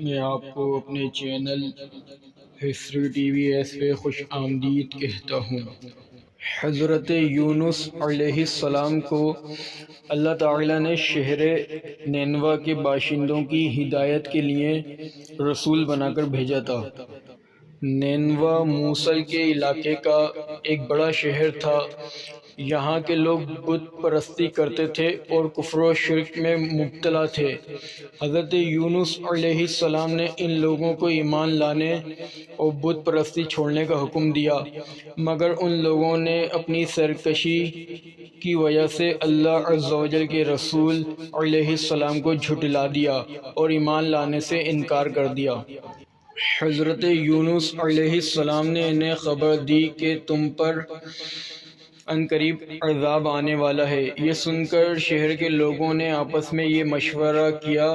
میں آپ کو اپنے channel history T V S پہ خوش آمدید کہتا ہوں۔ حضرت یونس علیہ السلام کو اللہ تعالیٰ نے شہر نینوا کے باشندوں کی ہدایت کے لیے رسول بنا کر بھیجا تھا۔ نینوا موصل کے علاقے کا ایک بڑا شہر تھا۔ یہاں کے لوگ بت پرستی کرتے تھے اور کفر و شرک میں مبتلا تھے۔ حضرت یونس علیہ السلام نے ان لوگوں کو ایمان لانے اور بت پرستی چھوڑنے کا حکم دیا، مگر ان لوگوں نے اپنی سرکشی کی وجہ سے اللہ عز و جل کے رسول علیہ السلام کو جھٹلا دیا اور ایمان لانے سے انکار کر دیا۔ حضرت یونس علیہ السلام نے انہیں خبر دی کہ تم پر عنقریب عذاب آنے والا ہے۔ یہ سن کر شہر کے لوگوں نے آپس میں یہ مشورہ کیا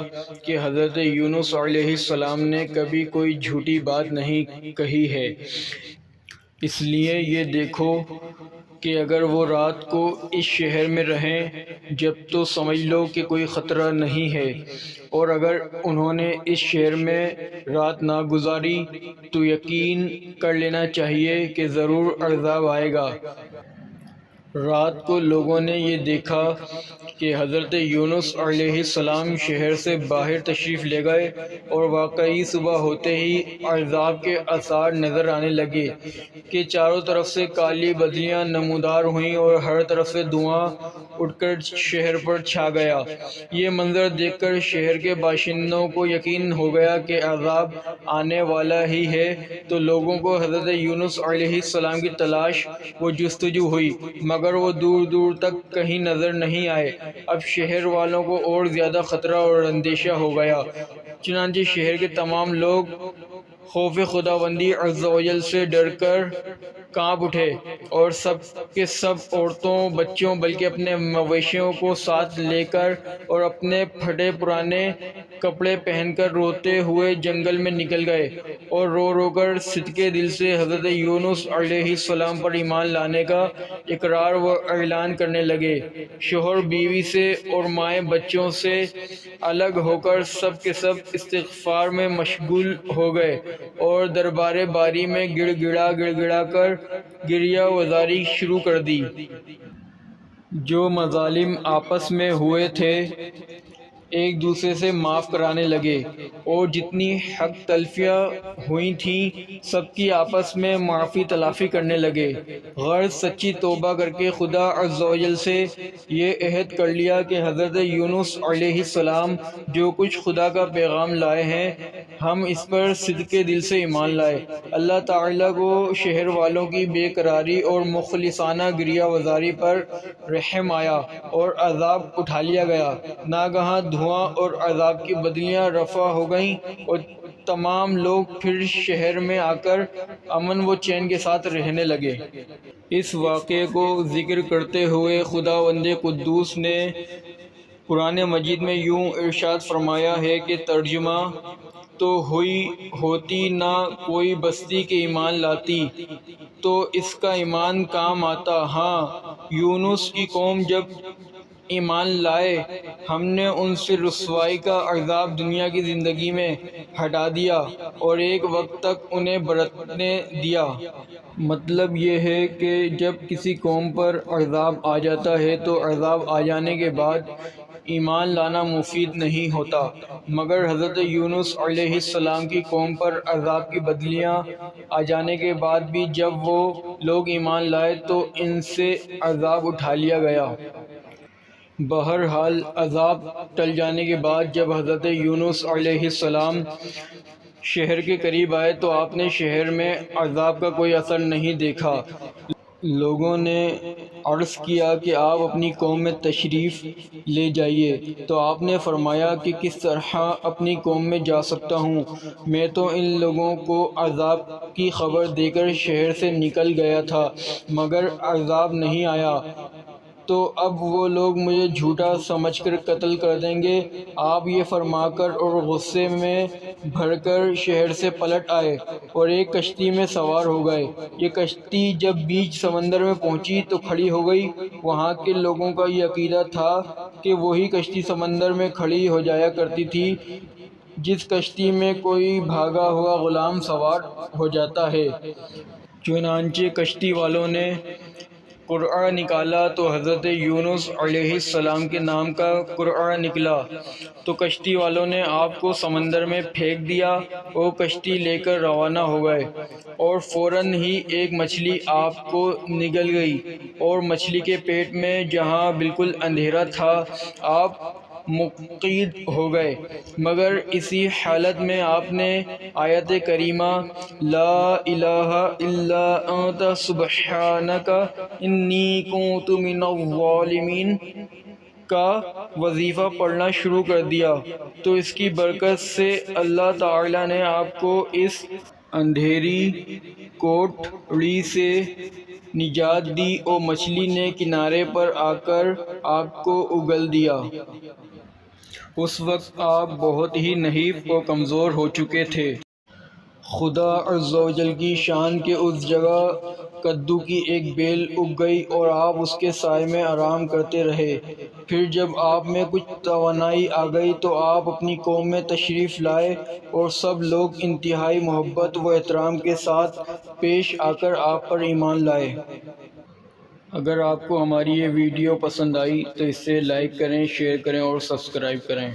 کہ حضرت یونس علیہ السلام نے کبھی کوئی جھوٹی بات نہیں کہی ہے، اس لیے یہ دیکھو کہ اگر وہ رات کو اس شہر میں رہیں جب تو سمجھ لو کہ کوئی خطرہ نہیں ہے، اور اگر انہوں نے اس شہر میں رات نہ گزاری تو یقین کر لینا چاہیے کہ ضرور عذاب آئے گا۔ رات کو لوگوں نے یہ دیکھا کہ حضرت یونس علیہ السلام شہر سے باہر تشریف لے گئے، اور واقعی صبح ہوتے ہی عذاب کے آثار نظر آنے لگے کہ چاروں طرف سے کالی بدلیاں نمودار ہوئیں اور ہر طرف سے دھواں اٹھ کر شہر پر چھا گیا۔ یہ منظر دیکھ کر شہر کے باشندوں کو یقین ہو گیا کہ عذاب آنے والا ہی ہے، تو لوگوں کو حضرت یونس علیہ السلام کی تلاش و جستجو ہوئی، مگر وہ دور دور تک کہیں نظر نہیں آئے۔ اب شہر والوں کو اور زیادہ خطرہ اور اندیشہ ہو گیا، چنانچہ شہر کے تمام لوگ خوف خداوندی عز و جل سے ڈر کر کانپ اٹھے، اور سب کے سب عورتوں، بچوں، بلکہ اپنے مویشیوں کو ساتھ لے کر اور اپنے پھٹے پرانے کپڑے پہن کر روتے ہوئے جنگل میں نکل گئے، اور رو رو کر صدقے دل سے حضرت یونس علیہ السلام پر ایمان لانے کا اقرار و اعلان کرنے لگے۔ شوہر بیوی سے اور مائیں بچوں سے الگ ہو کر سب کے سب استغفار میں مشغول ہو گئے، اور دربار باری میں گڑ گڑا کر گریہ وزاری شروع کر دی۔ جو مظالم آپس میں ہوئے تھے ایک دوسرے سے معاف کرانے لگے، اور جتنی حق تلفیاں ہوئی تھیں سب کی آپس میں معافی تلافی کرنے لگے۔ غرض سچی توبہ کر کے خدا عز و جل سے یہ عہد کر لیا کہ حضرت یونس علیہ السلام جو کچھ خدا کا پیغام لائے ہیں ہم اس پر صدقے دل سے ایمان لائے۔ اللہ تعالیٰ کو شہر والوں کی بے قراری اور مخلصانہ گریہ وزاری پر رحم آیا اور عذاب اٹھا لیا گیا۔ ناگہاں دھواں اور عذاب کی بدلیاں رفع ہو گئیں، اور تمام لوگ پھر شہر میں آ کر امن و چین کے ساتھ رہنے لگے۔ اس واقعے کو ذکر کرتے ہوئے خداوند قدوس نے قرآن مجید میں یوں ارشاد فرمایا ہے کہ ترجمہ تو ہوتی نہ کوئی بستی کے ایمان لاتی تو اس کا ایمان کام آتا، ہاں یونس کی قوم جب ایمان لائے ہم نے ان سے رسوائی کا عذاب دنیا کی زندگی میں ہٹا دیا اور ایک وقت تک انہیں برتنے دیا۔ مطلب یہ ہے کہ جب کسی قوم پر عذاب آ جاتا ہے تو عذاب آ جانے کے بعد ایمان لانا مفید نہیں ہوتا، مگر حضرت یونس علیہ السلام کی قوم پر عذاب کی بدلیاں آ جانے کے بعد بھی جب وہ لوگ ایمان لائے تو ان سے عذاب اٹھا لیا گیا۔ بہرحال عذاب ٹل جانے کے بعد جب حضرت یونس علیہ السلام شہر کے قریب آئے تو آپ نے شہر میں عذاب کا کوئی اثر نہیں دیکھا۔ لوگوں نے عرض کیا کہ آپ اپنی قوم میں تشریف لے جائیے، تو آپ نے فرمایا کہ کس طرح اپنی قوم میں جا سکتا ہوں، میں تو ان لوگوں کو عذاب کی خبر دے کر شہر سے نکل گیا تھا مگر عذاب نہیں آیا، تو اب وہ لوگ مجھے جھوٹا سمجھ کر قتل کر دیں گے۔ آپ یہ فرما کر اور غصے میں بھر کر شہر سے پلٹ آئے اور ایک کشتی میں سوار ہو گئے۔ یہ کشتی جب بیچ سمندر میں پہنچی تو کھڑی ہو گئی۔ وہاں کے لوگوں کا یہ عقیدہ تھا کہ وہی کشتی سمندر میں کھڑی ہو جایا کرتی تھی، جس کشتی میں کوئی بھاگا ہوا غلام سوار ہو جاتا ہے۔ چنانچہ کشتی والوں نے قرعہ نکالا تو حضرت یونس علیہ السلام کے نام کا قرعہ نکلا، تو کشتی والوں نے آپ کو سمندر میں پھینک دیا اور کشتی لے کر روانہ ہو گئے، اور فوراً ہی ایک مچھلی آپ کو نگل گئی، اور مچھلی کے پیٹ میں جہاں بالکل اندھیرا تھا آپ مقید ہو گئے، مگر اسی حالت میں آپ نے آیت کریمہ لا الہ الا انت سبحانک انی کنت من الظالمین کا وظیفہ پڑھنا شروع کر دیا، تو اس کی برکت سے اللہ تعالی نے آپ کو اس اندھیری کوٹڑی سے نجات دی اور مچھلی نے کنارے پر آ کر آپ کو اگل دیا۔ اس وقت آپ بہت ہی نحیف اور کمزور ہو چکے تھے۔ خدا عز و جل کی شان کہ اس جگہ کدو کی ایک بیل اگ گئی اور آپ اس کے سائے میں آرام کرتے رہے۔ پھر جب آپ میں کچھ توانائی آ گئی تو آپ اپنی قوم میں تشریف لائے اور سب لوگ انتہائی محبت و احترام کے ساتھ پیش آ کر آپ پر ایمان لائے۔ اگر آپ کو ہماری یہ ویڈیو پسند آئی تو اسے لائک کریں، شیئر کریں اور سبسکرائب کریں۔